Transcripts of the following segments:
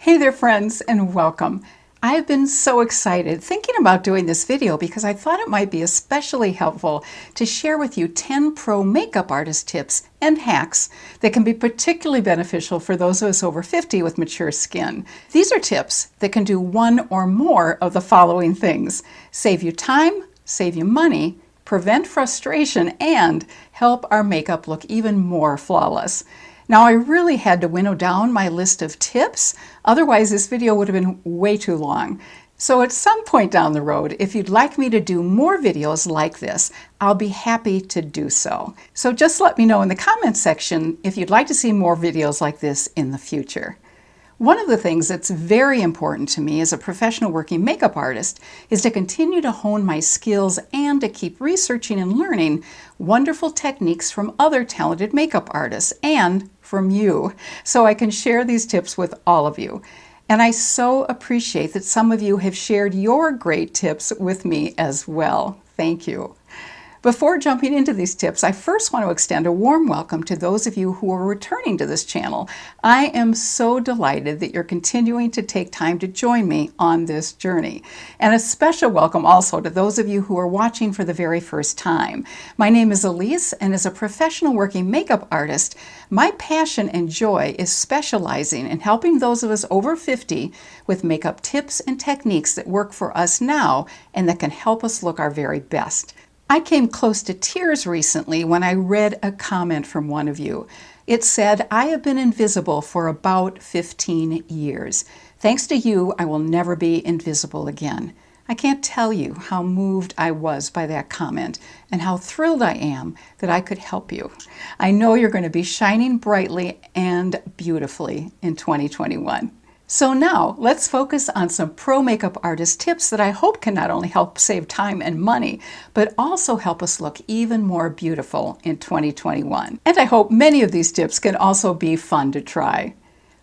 Hey there friends, and welcome. I've been so excited thinking about doing this video because I thought it might be especially helpful to share with you 10 pro makeup artist tips and hacks that can be particularly beneficial for those of us over 50 with mature skin. These are tips that can do one or more of the following things: save you time, save you money, prevent frustration, and help our makeup look even more flawless. Now, I really had to winnow down my list of tips, otherwise this video would have been way too long. So at some point down the road, if you'd like me to do more videos like this, I'll be happy to do so. So just let me know in the comments section if you'd like to see more videos like this in the future. One of the things that's very important to me as a professional working makeup artist is to continue to hone my skills and to keep researching and learning wonderful techniques from other talented makeup artists and from you, so I can share these tips with all of you. And I so appreciate that some of you have shared your great tips with me as well. Thank you. Before jumping into these tips, I first want to extend a warm welcome to those of you who are returning to this channel. I am so delighted that you're continuing to take time to join me on this journey. And a special welcome also to those of you who are watching for the very first time. My name is Elise, and as a professional working makeup artist, my passion and joy is specializing in helping those of us over 50 with makeup tips and techniques that work for us now and that can help us look our very best. I came close to tears recently when I read a comment from one of you. It said, "I have been invisible for about 15 years. Thanks to you, I will never be invisible again." I can't tell you how moved I was by that comment and how thrilled I am that I could help you. I know you're going to be shining brightly and beautifully in 2021. So now let's focus on some pro makeup artist tips that I hope can not only help save time and money, but also help us look even more beautiful in 2021. And I hope many of these tips can also be fun to try.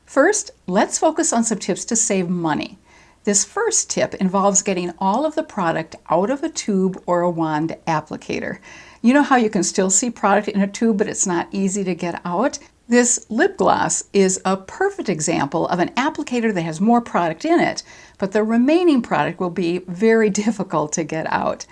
First, let's focus on some tips to save money. This first tip involves getting all of the product out of a tube or a wand applicator. You know how you can still see product in a tube, but it's not easy to get out? This lip gloss is a perfect example of an applicator that has more product in it, but the remaining product will be very difficult to get out.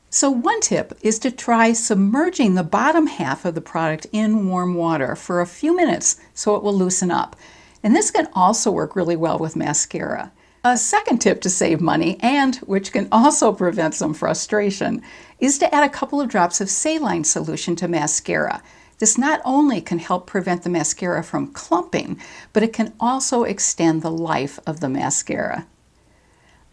So one tip is to try submerging the bottom half of the product in warm water for a few minutes so it will loosen up. And this can also work really well with mascara. A second tip to save money, and which can also prevent some frustration, is to add a couple of drops of saline solution to mascara. This not only can help prevent the mascara from clumping, but it can also extend the life of the mascara.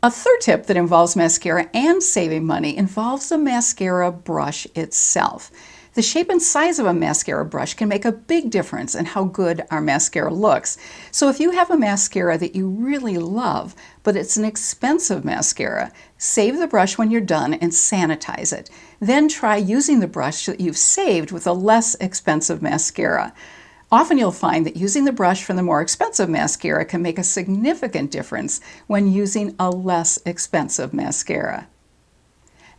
A third tip that involves mascara and saving money involves the mascara brush itself. The shape and size of a mascara brush can make a big difference in how good our mascara looks. So if you have a mascara that you really love, but it's an expensive mascara, save the brush when you're done and sanitize it. Then try using the brush that you've saved with a less expensive mascara. Often you'll find that using the brush from the more expensive mascara can make a significant difference when using a less expensive mascara.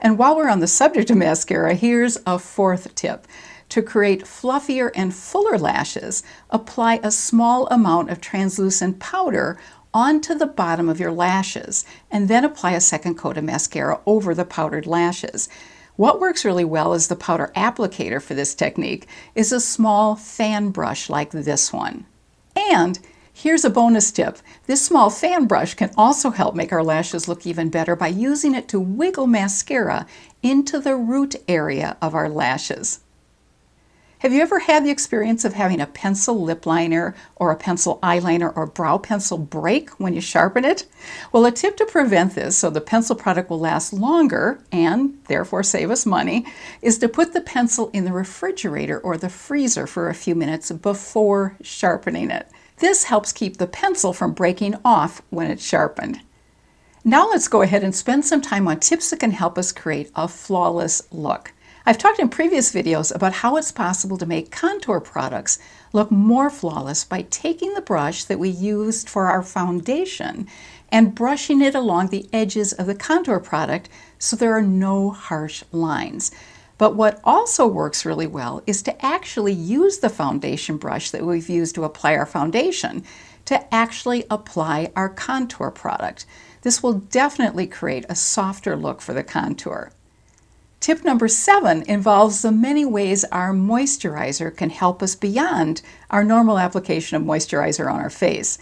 And while we're on the subject of mascara, here's a fourth tip. To create fluffier and fuller lashes, apply a small amount of translucent powder onto the bottom of your lashes, and then apply a second coat of mascara over the powdered lashes. What works really well as the powder applicator for this technique is a small fan brush like this one. And here's a bonus tip. This small fan brush can also help make our lashes look even better by using it to wiggle mascara into the root area of our lashes. Have you ever had the experience of having a pencil lip liner or a pencil eyeliner or brow pencil break when you sharpen it? Well, a tip to prevent this so the pencil product will last longer and therefore save us money is to put the pencil in the refrigerator or the freezer for a few minutes before sharpening it. This helps keep the pencil from breaking off when it's sharpened. Now let's go ahead and spend some time on tips that can help us create a flawless look. I've talked in previous videos about how it's possible to make contour products look more flawless by taking the brush that we used for our foundation and brushing it along the edges of the contour product so there are no harsh lines. But what also works really well is to actually use the foundation brush that we've used to apply our foundation to actually apply our contour product. This will definitely create a softer look for the contour. Tip number 7 involves the many ways our moisturizer can help us beyond our normal application of moisturizer on our face.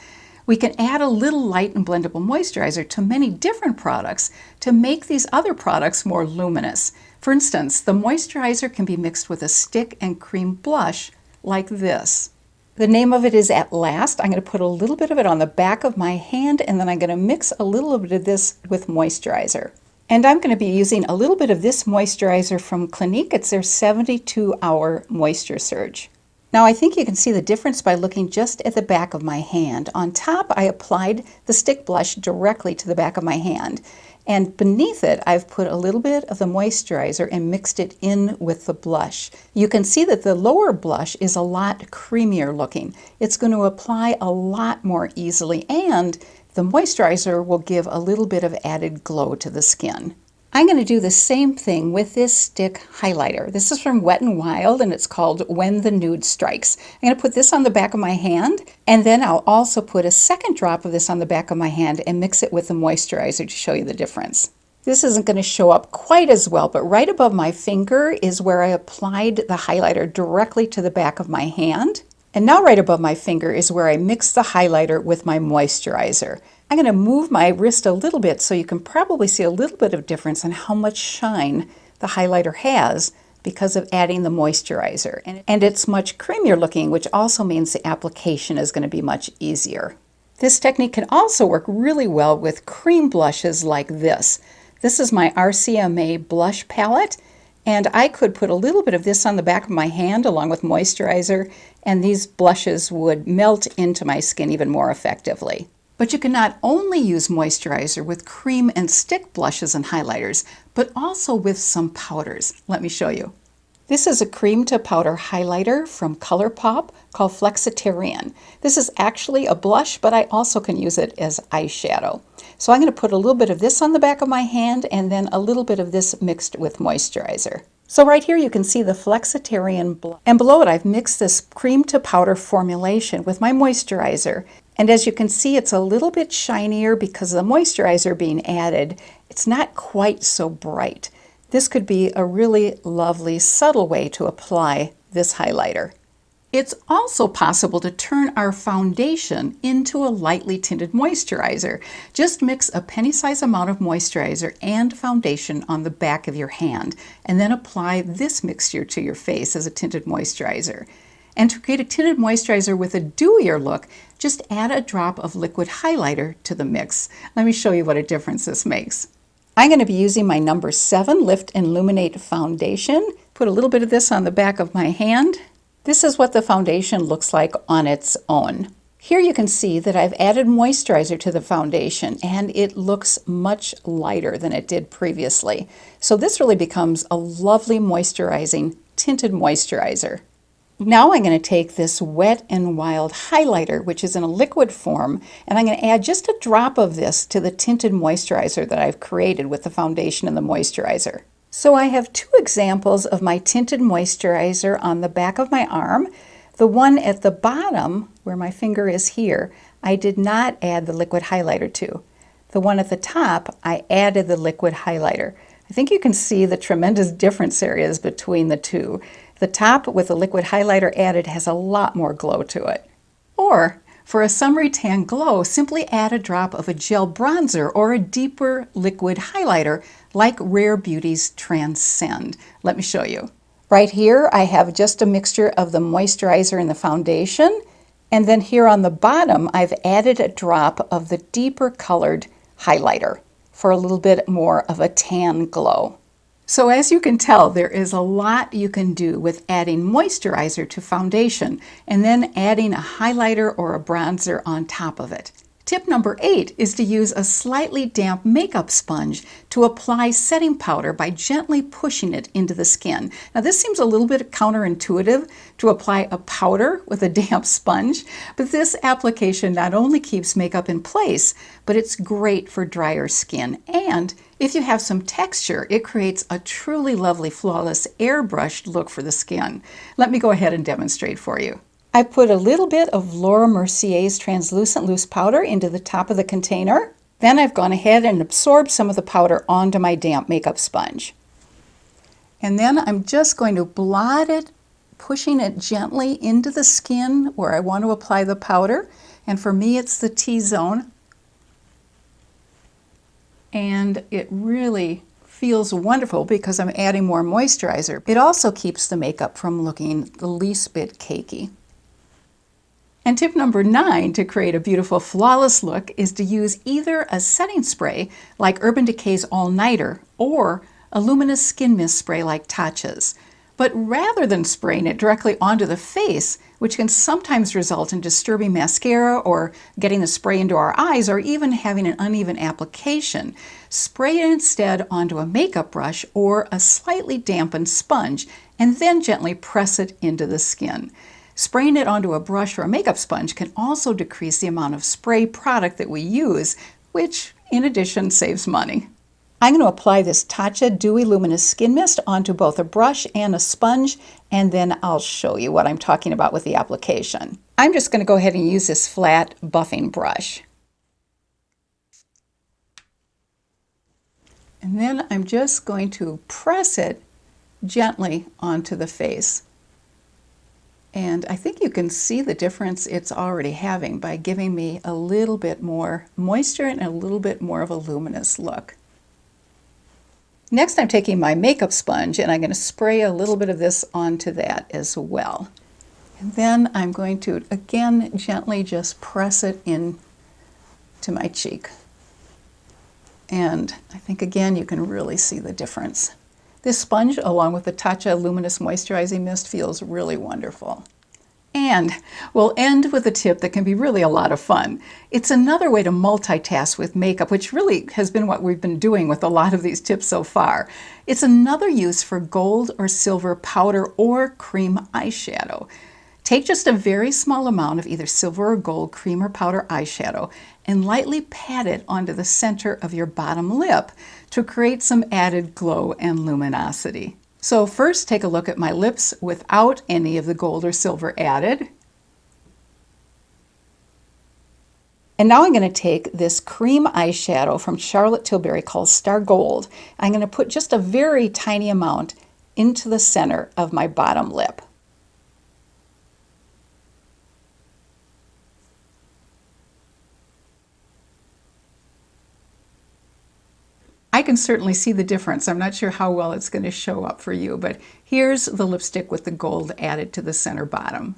We can add a little light and blendable moisturizer to many different products to make these other products more luminous. For instance, the moisturizer can be mixed with a stick and cream blush like this. The name of it is At Last. I'm going to put a little bit of it on the back of my hand, and then I'm going to mix a little bit of this with moisturizer. And I'm going to be using a little bit of this moisturizer from Clinique. It's their 72-hour Moisture Surge. Now I think you can see the difference by looking just at the back of my hand. On top, I applied the stick blush directly to the back of my hand. And beneath it, I've put a little bit of the moisturizer and mixed it in with the blush. You can see that the lower blush is a lot creamier looking. It's going to apply a lot more easily, and the moisturizer will give a little bit of added glow to the skin. I'm going to do the same thing with this stick highlighter. This is from Wet n Wild, and it's called When the Nude Strikes. I'm going to put this on the back of my hand, and then I'll also put a second drop of this on the back of my hand and mix it with the moisturizer to show you the difference. This isn't going to show up quite as well, but right above my finger is where I applied the highlighter directly to the back of my hand. And now right above my finger is where I mixed the highlighter with my moisturizer. I'm going to move my wrist a little bit so you can probably see a little bit of difference in how much shine the highlighter has because of adding the moisturizer. And it's much creamier looking, which also means the application is going to be much easier. This technique can also work really well with cream blushes like this. This is my RCMA blush palette, and I could put a little bit of this on the back of my hand along with moisturizer, and these blushes would melt into my skin even more effectively. But you can not only use moisturizer with cream and stick blushes and highlighters, but also with some powders. Let me show you. This is a cream to powder highlighter from ColourPop called Flexitarian. This is actually a blush, but I also can use it as eyeshadow. So I'm going to put a little bit of this on the back of my hand and then a little bit of this mixed with moisturizer. So right here you can see the Flexitarian blush. And below it I've mixed this cream to powder formulation with my moisturizer. And as you can see, it's a little bit shinier because of the moisturizer being added. It's not quite so bright. This could be a really lovely, subtle way to apply this highlighter. It's also possible to turn our foundation into a lightly tinted moisturizer. Just mix a penny-sized amount of moisturizer and foundation on the back of your hand, and then apply this mixture to your face as a tinted moisturizer. And to create a tinted moisturizer with a dewier look, just add a drop of liquid highlighter to the mix. Let me show you what a difference this makes. I'm going to be using my number 7 Lift and Luminate foundation. Put a little bit of this on the back of my hand. This is what the foundation looks like on its own. Here you can see that I've added moisturizer to the foundation, and it looks much lighter than it did previously. So this really becomes a lovely moisturizing tinted moisturizer. Now I'm going to take this Wet n Wild highlighter, which is in a liquid form, and I'm going to add just a drop of this to the tinted moisturizer that I've created with the foundation and the moisturizer. So I have 2 examples of my tinted moisturizer on the back of my arm. The one at the bottom, where my finger is here, I did not add the liquid highlighter to. The one at the top, I added the liquid highlighter. I think you can see the tremendous difference there is between the two. The top with the liquid highlighter added has a lot more glow to it. Or, for a summery tan glow, simply add a drop of a gel bronzer or a deeper liquid highlighter like Rare Beauty's Transcend. Let me show you. Right here I have just a mixture of the moisturizer and the foundation, and then here on the bottom I've added a drop of the deeper colored highlighter for a little bit more of a tan glow. So as you can tell, there is a lot you can do with adding moisturizer to foundation and then adding a highlighter or a bronzer on top of it. Tip number 8 is to use a slightly damp makeup sponge to apply setting powder by gently pushing it into the skin. Now this seems a little bit counterintuitive to apply a powder with a damp sponge, but this application not only keeps makeup in place, but it's great for drier skin, and If you have some texture, it creates a truly lovely, flawless, airbrushed look for the skin. Let me go ahead and demonstrate for you. I put a little bit of Laura Mercier's translucent loose powder into the top of the container. Then I've gone ahead and absorbed some of the powder onto my damp makeup sponge. And then I'm just going to blot it, pushing it gently into the skin where I want to apply the powder. And for me, it's the T-zone. And it really feels wonderful because I'm adding more moisturizer. It also keeps the makeup from looking the least bit cakey. And tip number 9 to create a beautiful, flawless look is to use either a setting spray like Urban Decay's All Nighter or a luminous skin mist spray like Tatcha's. But rather than spraying it directly onto the face, which can sometimes result in disturbing mascara or getting the spray into our eyes or even having an uneven application, spray it instead onto a makeup brush or a slightly dampened sponge and then gently press it into the skin. Spraying it onto a brush or a makeup sponge can also decrease the amount of spray product that we use, which in addition saves money. I'm going to apply this Tatcha Dewy Luminous Skin Mist onto both a brush and a sponge, and then I'll show you what I'm talking about with the application. I'm just going to go ahead and use this flat buffing brush. And then I'm just going to press it gently onto the face. And I think you can see the difference it's already having by giving me a little bit more moisture and a little bit more of a luminous look. Next, I'm taking my makeup sponge and I'm going to spray a little bit of this onto that as well. And then I'm going to, again, gently just press it in to my cheek. And I think, again, you can really see the difference. This sponge, along with the Tatcha Luminous Moisturizing Mist, feels really wonderful. And we'll end with a tip that can be really a lot of fun. It's another way to multitask with makeup, which really has been what we've been doing with a lot of these tips so far. It's another use for gold or silver powder or cream eyeshadow. Take just a very small amount of either silver or gold cream or powder eyeshadow and lightly pat it onto the center of your bottom lip to create some added glow and luminosity. So first, take a look at my lips without any of the gold or silver added. And now I'm going to take this cream eyeshadow from Charlotte Tilbury called Star Gold. I'm going to put just a very tiny amount into the center of my bottom lip. I can certainly see the difference. I'm not sure how well it's going to show up for you, but here's the lipstick with the gold added to the center bottom.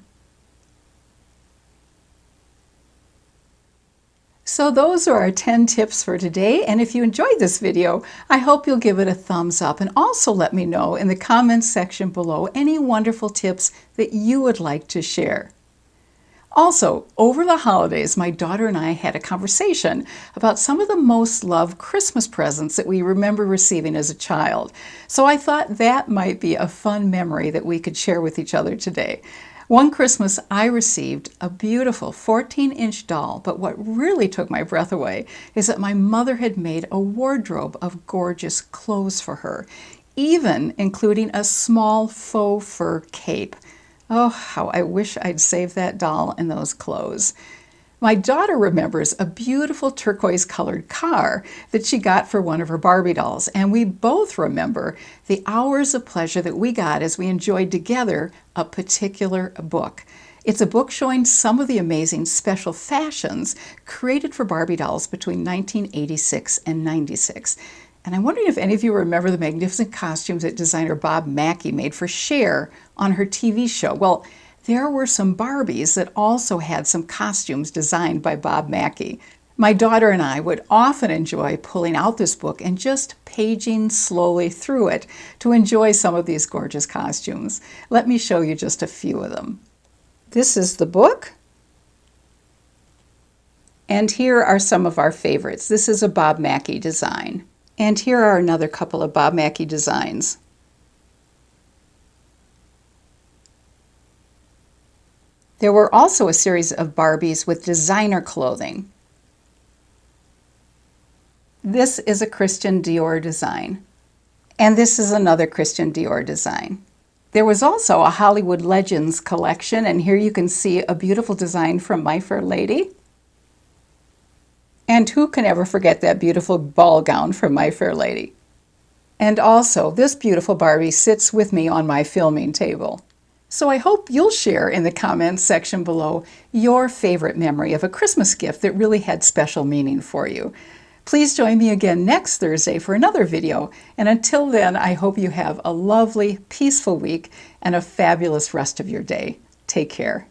So those are our 10 tips for today, and if you enjoyed this video, I hope you'll give it a thumbs up and also let me know in the comments section below any wonderful tips that you would like to share. Also, over the holidays, my daughter and I had a conversation about some of the most loved Christmas presents that we remember receiving as a child. So I thought that might be a fun memory that we could share with each other today. One Christmas, I received a beautiful 14-inch doll, but what really took my breath away is that my mother had made a wardrobe of gorgeous clothes for her, even including a small faux fur cape. Oh, how I wish I'd saved that doll and those clothes. My daughter remembers a beautiful turquoise-colored car that she got for one of her Barbie dolls, and we both remember the hours of pleasure that we got as we enjoyed together a particular book. It's a book showing some of the amazing special fashions created for Barbie dolls between 1986 and 96. And I'm wondering if any of you remember the magnificent costumes that designer Bob Mackie made for Cher on her TV show. Well, there were some Barbies that also had some costumes designed by Bob Mackie. My daughter and I would often enjoy pulling out this book and just paging slowly through it to enjoy some of these gorgeous costumes. Let me show you just a few of them. This is the book. And here are some of our favorites. This is a Bob Mackie design. And here are another couple of Bob Mackie designs. There were also a series of Barbies with designer clothing. This is a Christian Dior design. And this is another Christian Dior design. There was also a Hollywood Legends collection, and here you can see a beautiful design from My Fair Lady. And who can ever forget that beautiful ball gown from My Fair Lady? And also, this beautiful Barbie sits with me on my filming table. So I hope you'll share in the comments section below your favorite memory of a Christmas gift that really had special meaning for you. Please join me again next Thursday for another video, and until then, I hope you have a lovely, peaceful week and a fabulous rest of your day. Take care.